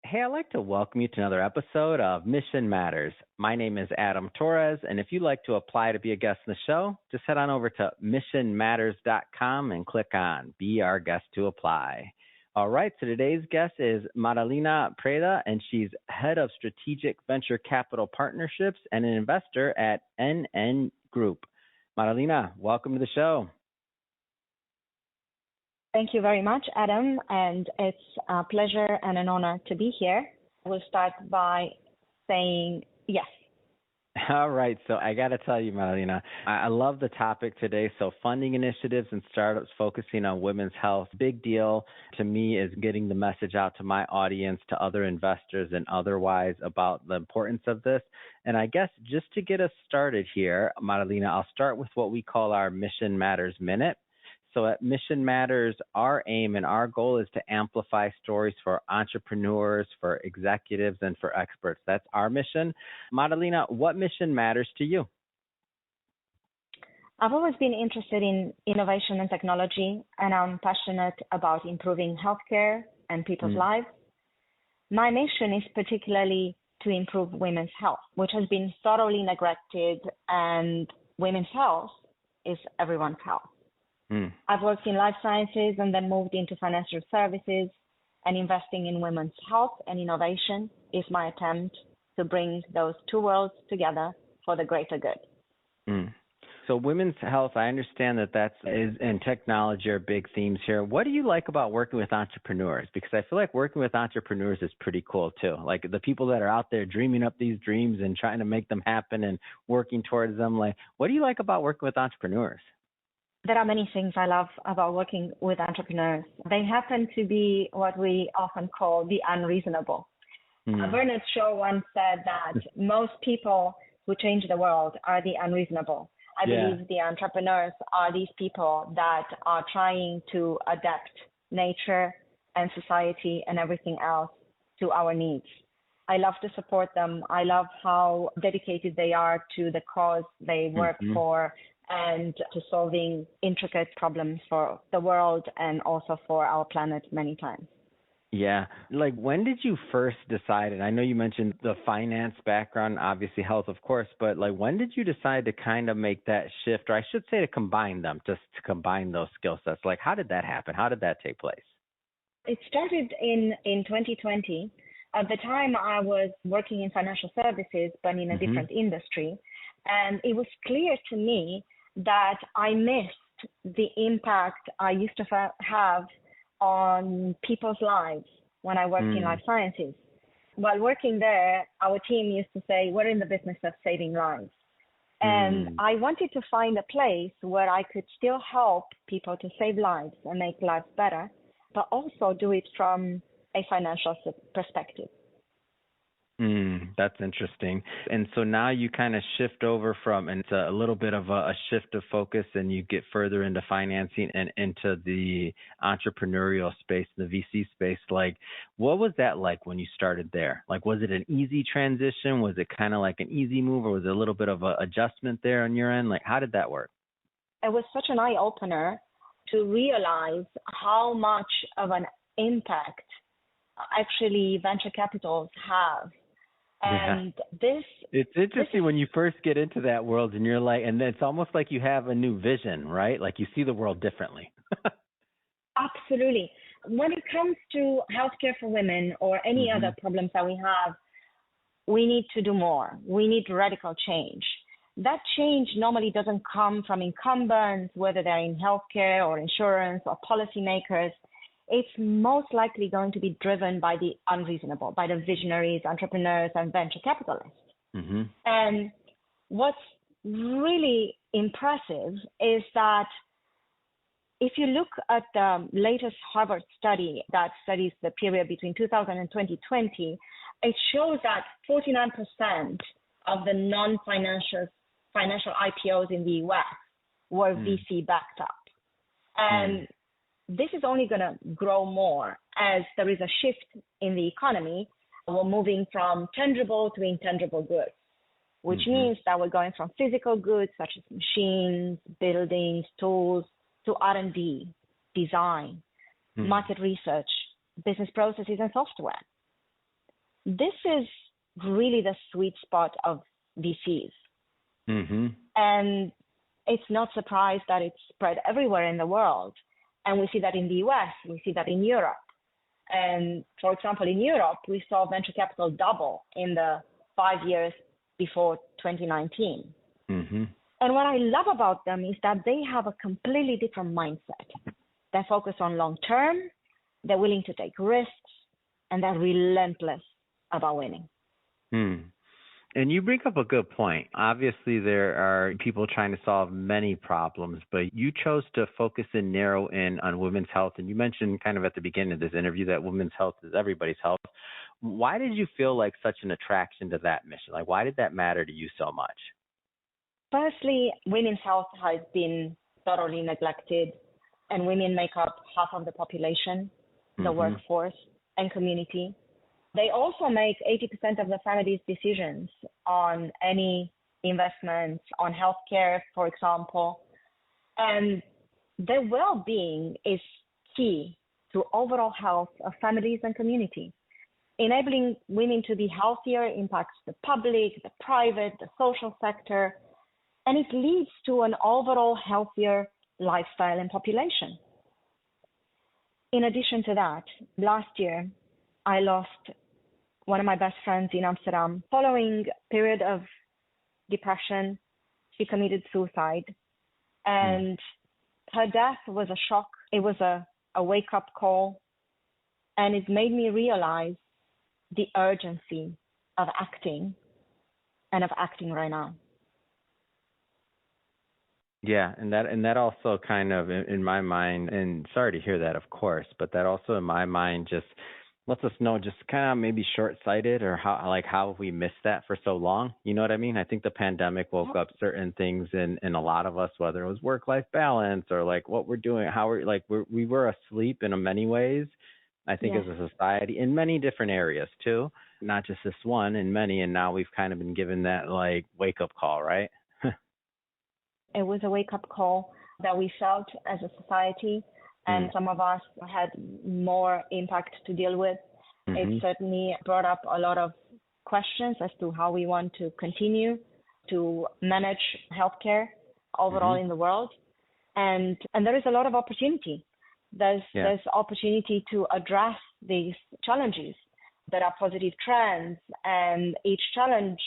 Hey, I'd like to welcome you to another episode of Mission Matters. My name is Adam Torres, and if you'd like to apply to be a guest in the show, just head on over to missionmatters.com and click on Be Our Guest to Apply. All right, so today's guest is Madalena Preda, and she's head of strategic venture capital partnerships and an investor at NN Group. Madalena, welcome to the show. Thank you very much, Adam, and it's a pleasure and an honor to be here. We'll start by saying yes. All right, so I got to tell you, Madalena, I love the topic today. So funding initiatives and startups focusing on women's health, big deal to me is getting the message out to my audience, to other investors and otherwise about the importance of this. And I guess just to get us started here, Madalena, I'll start with what we call our Mission Matters Minute. So at Mission Matters, our aim and our goal is to amplify stories for entrepreneurs, for executives, and for experts. That's our mission. Madalena, what mission matters to you? I've always been interested in innovation and technology, and I'm passionate about improving healthcare and people's lives. My mission is particularly to improve women's health, which has been thoroughly neglected, and women's health is everyone's health. I've worked in life sciences and then moved into financial services, and investing in women's health and innovation is my attempt to bring those two worlds together for the greater good. So women's health, I understand that and technology are big themes here. What do you like about working with entrepreneurs? Because I feel like working with entrepreneurs is pretty cool too. Like the people that are out there dreaming up these dreams and trying to make them happen and working towards them. Like, what do you like about working with entrepreneurs? There are many things I love about working with entrepreneurs. They happen to be what we often call the unreasonable. Bernard Shaw once said that most people who change the world are the unreasonable. I believe the entrepreneurs are these people that are trying to adapt nature and society and everything else to our needs. I love to support them. I love how dedicated they are to the cause they work for, and to solving intricate problems for the world and also for our planet many times. Yeah. Like, when did you first decide, and I know you mentioned the finance background, obviously health, of course, but like, when did you decide to kind of make that shift, or I should say to combine them, just to combine those skill sets? Like, how did that happen? How did that take place? It started in 2020. At the time, I was working in financial services, but in a different industry. And it was clear to me that I missed the impact I used to have on people's lives when I worked in life sciences. While working there, our team used to say, we're in the business of saving lives. And I wanted to find a place where I could still help people to save lives and make lives better, but also do it from a financial perspective. That's interesting. And so now you kind of shift over and it's a little bit of a shift of focus, and you get further into financing and into the entrepreneurial space, the VC space. Like, what was that like when you started there? Like, was it an easy transition? Was it kind of like an easy move, or was it a little bit of an adjustment there on your end? Like, how did that work? It was such an eye-opener to realize how much of an impact actually venture capitals have. And it's interesting when you first get into that world, and you're like, and it's almost like you have a new vision, right? Like you see the world differently. Absolutely. When it comes to healthcare for women or any other problems that we have, we need to do more. We need radical change. That change normally doesn't come from incumbents, whether they're in healthcare or insurance or policymakers. It's most likely going to be driven by the unreasonable, by the visionaries, entrepreneurs, and venture capitalists. And what's really impressive is that if you look at the latest Harvard study that studies the period between 2000 and 2020, it shows that 49% of the financial IPOs in the US were VC backed up. And this is only going to grow more as there is a shift in the economy. We're moving from tangible to intangible goods, which means that we're going from physical goods such as machines, buildings, tools, to R&D, design, market research, business processes, and software. This is really the sweet spot of VCs. Mm-hmm. And it's not surprised that it's spread everywhere in the world. And we see that in the US, we see that in Europe. And for example, in Europe, we saw venture capital double in the 5 years before 2019. Mm-hmm. And what I love about them is that they have a completely different mindset. They focus on long term, they're willing to take risks, and they're relentless about winning. And you bring up a good point. Obviously, there are people trying to solve many problems, but you chose to focus and narrow in on women's health. And you mentioned kind of at the beginning of this interview that women's health is everybody's health. Why did you feel like such an attraction to that mission? Like, why did that matter to you so much? Firstly, women's health has been thoroughly neglected, and women make up half of the population, the workforce, and community. They also make 80% of the family's decisions on any investments, on healthcare, for example. And their well-being is key to overall health of families and community. Enabling women to be healthier impacts the public, the private, the social sector, and it leads to an overall healthier lifestyle and population. In addition to that, last year, I lost one of my best friends in Amsterdam. Following a period of depression, she committed suicide. And her death was a shock. It was a wake-up call. And it made me realize the urgency of acting and of acting right now. Yeah, and that also kind of in my mind, and sorry to hear that, of course, but that also in my mind just lets us know just kind of maybe short-sighted or how we missed that for so long. You know what I mean? I think the pandemic woke up certain things in a lot of us, whether it was work-life balance or like what we're doing, how we were asleep in many ways. I think as a society in many different areas too, not just this one, in many, and now we've kind of been given that like wake-up call, right? It was a wake-up call that we felt as a society, and some of us had more impact to deal with. It certainly brought up a lot of questions as to how we want to continue to manage healthcare overall in the world. And there is a lot of opportunity. There's opportunity to address these challenges. There are positive trends, and each challenge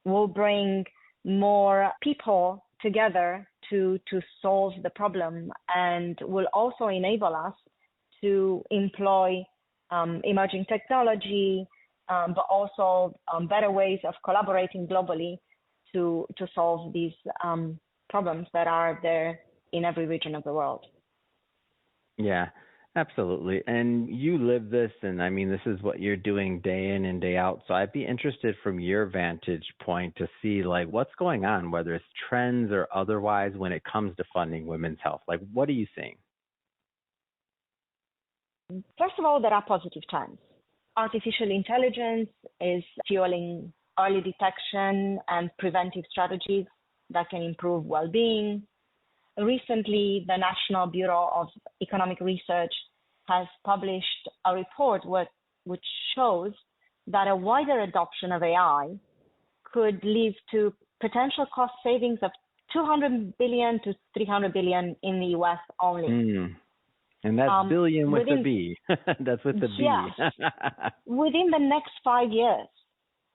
will bring more people together to solve the problem, and will also enable us to employ emerging technology, but also better ways of collaborating globally to solve these problems that are there in every region of the world. Yeah, absolutely. And you live this, and I mean, this is what you're doing day in and day out. So I'd be interested from your vantage point to see like what's going on, whether it's trends or otherwise, when it comes to funding women's health. Like, what are you seeing? First of all, there are positive trends. Artificial intelligence is fueling early detection and preventive strategies that can improve well-being. Recently, the National Bureau of Economic Research has published a report which shows that a wider adoption of AI could lead to potential cost savings of $200 billion to $300 billion in the U.S. only. And that's billion with the B. That's with the B. Yes, within the next 5 years.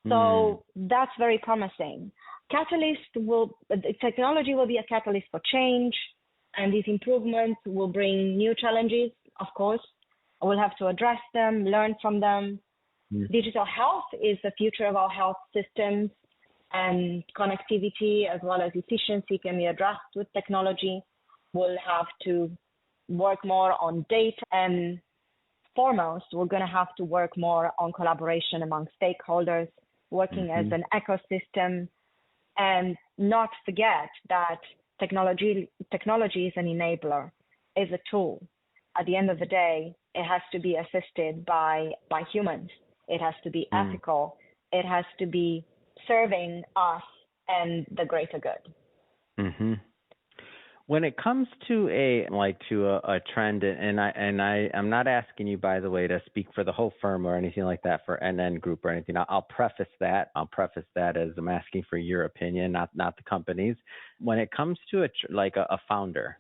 So that's very promising. Technology will be a catalyst for change, and these improvements will bring new challenges, of course. We'll have to address them, learn from them. Digital health is the future of our health systems, and connectivity as well as efficiency can be addressed with technology. We'll have to work more on data, and foremost, we're going to have to work more on collaboration among stakeholders, working as an ecosystem, and not forget that technology is an enabler, is a tool. At the end of the day, it has to be assisted by humans. It has to be ethical. It has to be serving us and the greater good. When it comes to a trend, I'm not asking you, by the way, to speak for the whole firm or anything like that for NN Group or anything. I'll preface that. As I'm asking for your opinion, not the company's. When it comes to a founder,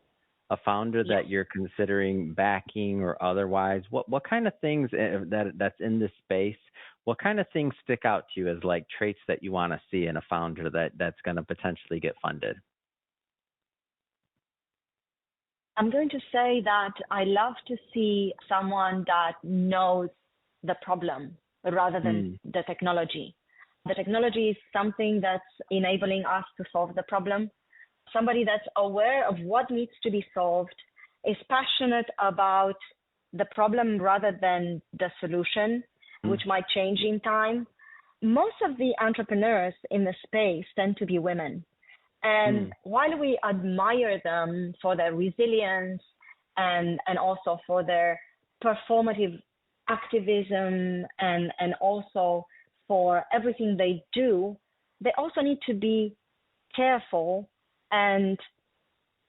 that you're considering backing or otherwise, what kind of things that's in this space? What kind of things stick out to you as like traits that you want to see in a founder that's going to potentially get funded? I'm going to say that I love to see someone that knows the problem rather than the technology. The technology is something that's enabling us to solve the problem. Somebody that's aware of what needs to be solved, is passionate about the problem rather than the solution, which might change in time. Most of the entrepreneurs in the space tend to be women. And while we admire them for their resilience and also for their performative activism and also for everything they do, they also need to be careful and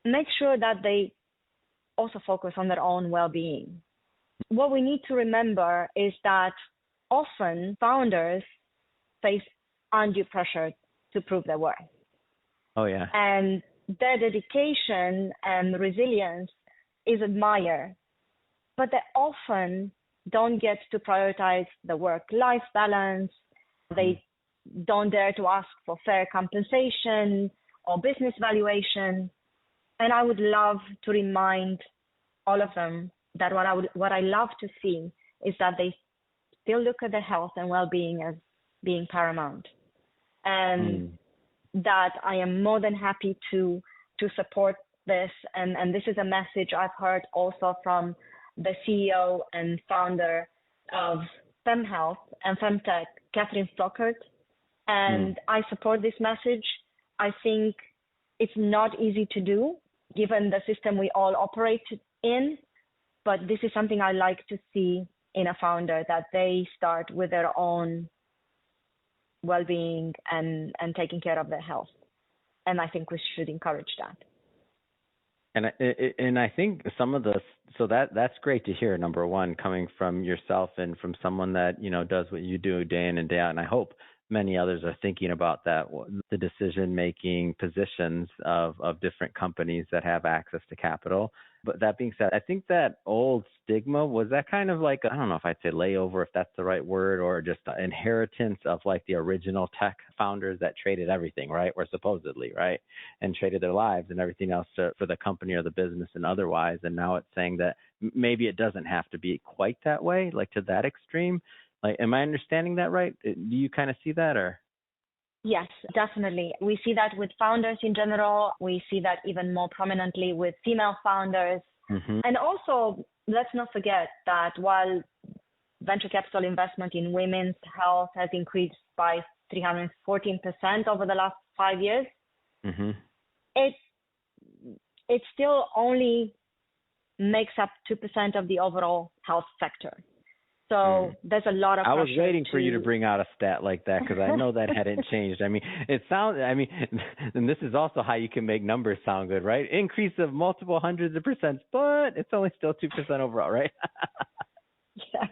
make sure that they also focus on their own well-being. What we need to remember is that often founders face undue pressure to prove their worth. Oh, yeah. And their dedication and resilience is admired, but they often don't get to prioritize the work-life balance. They don't dare to ask for fair compensation or business valuation. And I would love to remind all of them that what I love to see is that they still look at their health and well-being as being paramount. And that I am more than happy to support this. And this is a message I've heard also from the CEO and founder of FemHealth and FemTech, Catherine Stockert. And I support this message. I think it's not easy to do given the system we all operate in, but this is something I like to see in a founder, that they start with their own well-being and taking care of their health. And I think we should encourage that. And I think that's great to hear, number one, coming from yourself and from someone that, does what you do day in and day out. And I hope many others are thinking about that, the decision-making positions of different companies that have access to capital. But that being said, I think that old stigma, was that kind of like, I don't know if I'd say layover, if that's the right word, or just an inheritance of like the original tech founders that traded everything, right? Or supposedly, right? And traded their lives and everything else for the company or the business and otherwise. And now it's saying that maybe it doesn't have to be quite that way, like to that extreme. Like, am I understanding that right? Do you kind of see that, or? Yes, definitely. We see that with founders in general. We see that even more prominently with female founders. And also, let's not forget that while venture capital investment in women's health has increased by 314% over the last 5 years, it still only makes up 2% of the overall health sector. So there's a lot of pressure. I was waiting for you to bring out a stat like that because I know that hadn't changed. And this is also how you can make numbers sound good, right? Increase of multiple hundreds of percents, but it's only still 2% overall, right? Yes.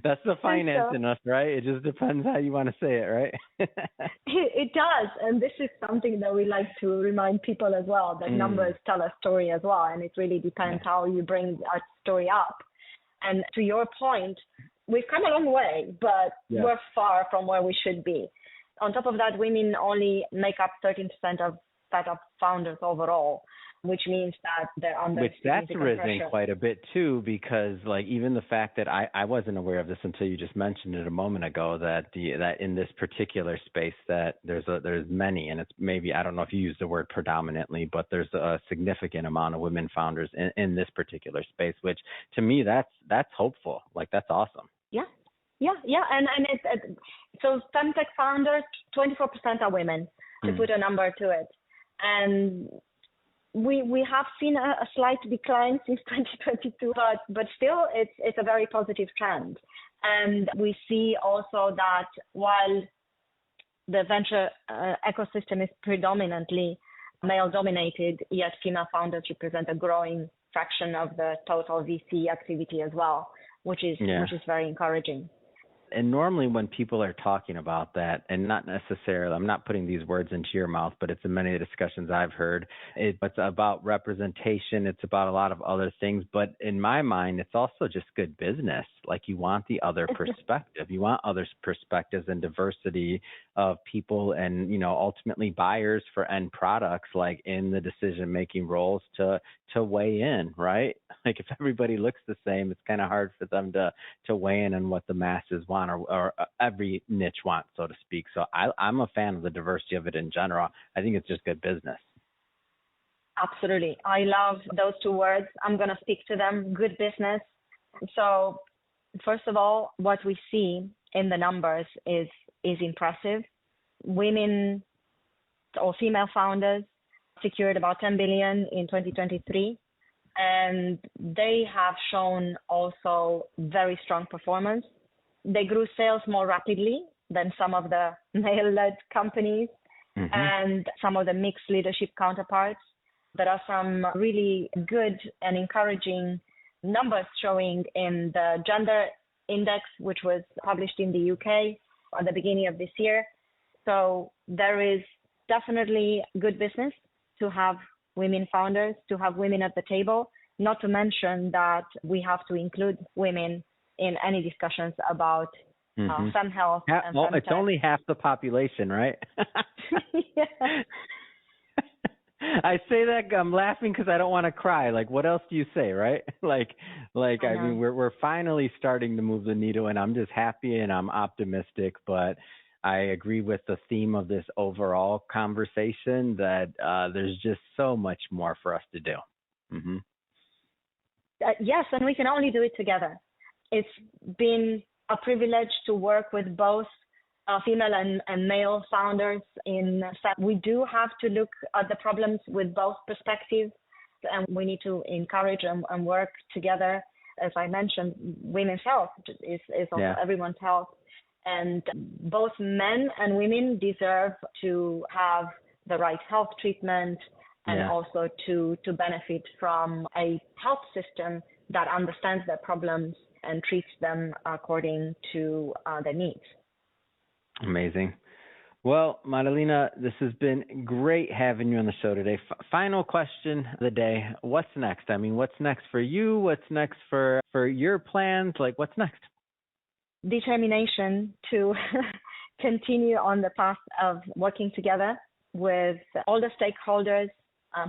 That's the finance in us, right? It just depends how you want to say it, right? It does. And this is something that we like to remind people as well, that numbers tell a story as well. And it really depends how you bring our story up. And to your point, we've come a long way, but we're far from where we should be. On top of that, women only make up 13% of startup founders overall, which means that they're under that's risen pressure. Quite a bit too, because like even the fact that I wasn't aware of this until you just mentioned it a moment ago, that that in this particular space that there's many, and it's maybe, I don't know if you use the word predominantly, but there's a significant amount of women founders in this particular space, which to me that's hopeful. Like that's awesome. Yeah. And so FemTech founders, 24% are women, to put a number to it. And we have seen a slight decline since 2022, but still it's a very positive trend. And we see also that while the venture ecosystem is predominantly male dominated, yet female founders represent a growing fraction of the total VC activity as well, which is very encouraging. And normally when people are talking about that, and not necessarily, I'm not putting these words into your mouth, but it's in many of the discussions I've heard, it's about representation. It's about a lot of other things. But in my mind, it's also just good business. Like you want the other perspective. You want other perspectives and diversity of people and, ultimately buyers for end products, like in the decision-making roles to weigh in, right? Like if everybody looks the same, it's kind of hard for them to weigh in on what the masses want or every niche wants, so to speak. So I'm a fan of the diversity of it in general. I think it's just good business. Absolutely. I love those two words. I'm going to speak to them, good business. So first of all, what we see in the numbers is impressive. Women or female founders secured about $10 billion in 2023, and they have shown also very strong performance. They grew sales more rapidly than some of the male-led companies and some of the mixed leadership counterparts. There are some really good and encouraging numbers showing in the gender index, which was published in the UK at the beginning of this year. So there is definitely good business to have women founders, to have women at the table, not to mention that we have to include women in any discussions about fem health. It's only half the population, right? I say that I'm laughing because I don't want to cry. Like, what else do you say, right? I mean, we're finally starting to move the needle, and I'm just happy and I'm optimistic. But I agree with the theme of this overall conversation that there's just so much more for us to do. Yes, and we can only do it together. It's been a privilege to work with both female and male founders. We do have to look at the problems with both perspectives, and we need to encourage and work together. As I mentioned, women's health is also everyone's health. And both men and women deserve to have the right health treatment and also to benefit from a health system that understands their problems and treats them according to their needs. Amazing. Well, Marilena, this has been great having you on the show today. Final question of the day. What's next? I mean, what's next for you? What's next for your plans? Like, what's next? Determination to continue on the path of working together with all the stakeholders,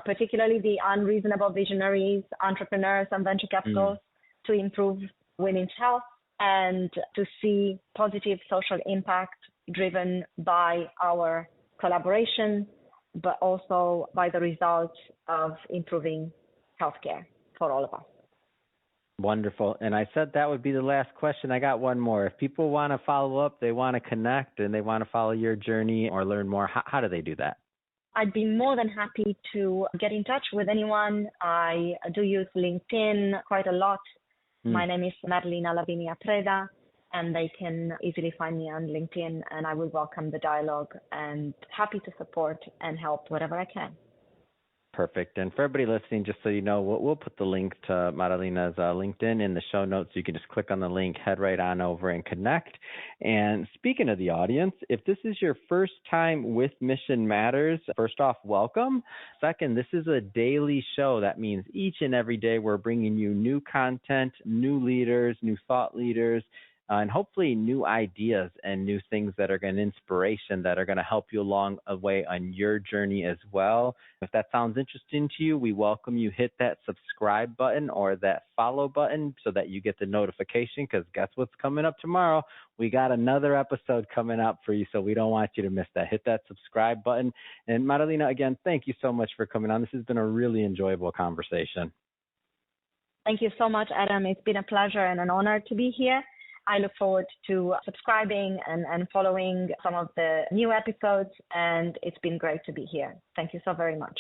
particularly the unreasonable visionaries, entrepreneurs, and venture capitals, to improve women's health and to see positive social impact driven by our collaboration, but also by the results of improving healthcare for all of us. Wonderful. And I said that would be the last question. I got one more. If people want to follow up, they want to connect, and they want to follow your journey or learn more, how do they do that? I'd be more than happy to get in touch with anyone. I do use LinkedIn quite a lot. My name is Marilena Lavinia Preda, and they can easily find me on LinkedIn, and I will welcome the dialogue and happy to support and help whatever I can. Perfect. And for everybody listening, just so you know, we'll put the link to Marilena's LinkedIn in the show notes. You can just click on the link, head right on over and connect. And speaking of the audience, if this is your first time with Mission Matters, first off, welcome. Second, this is a daily show. That means each and every day we're bringing you new content, new leaders, new thought leaders, and hopefully new ideas and new things that are going to inspiration that are going to help you along the way on your journey as well. If that sounds interesting to you, we welcome you hit that subscribe button or that follow button so that you get the notification, because guess what's coming up tomorrow? We got another episode coming up for you, so we don't want you to miss that. Hit that subscribe button. And Marilena, again, thank you so much for coming on. This has been a really enjoyable conversation. Thank you so much, Adam. It's been a pleasure and an honor to be here. I look forward to subscribing and following some of the new episodes, and it's been great to be here. Thank you so very much.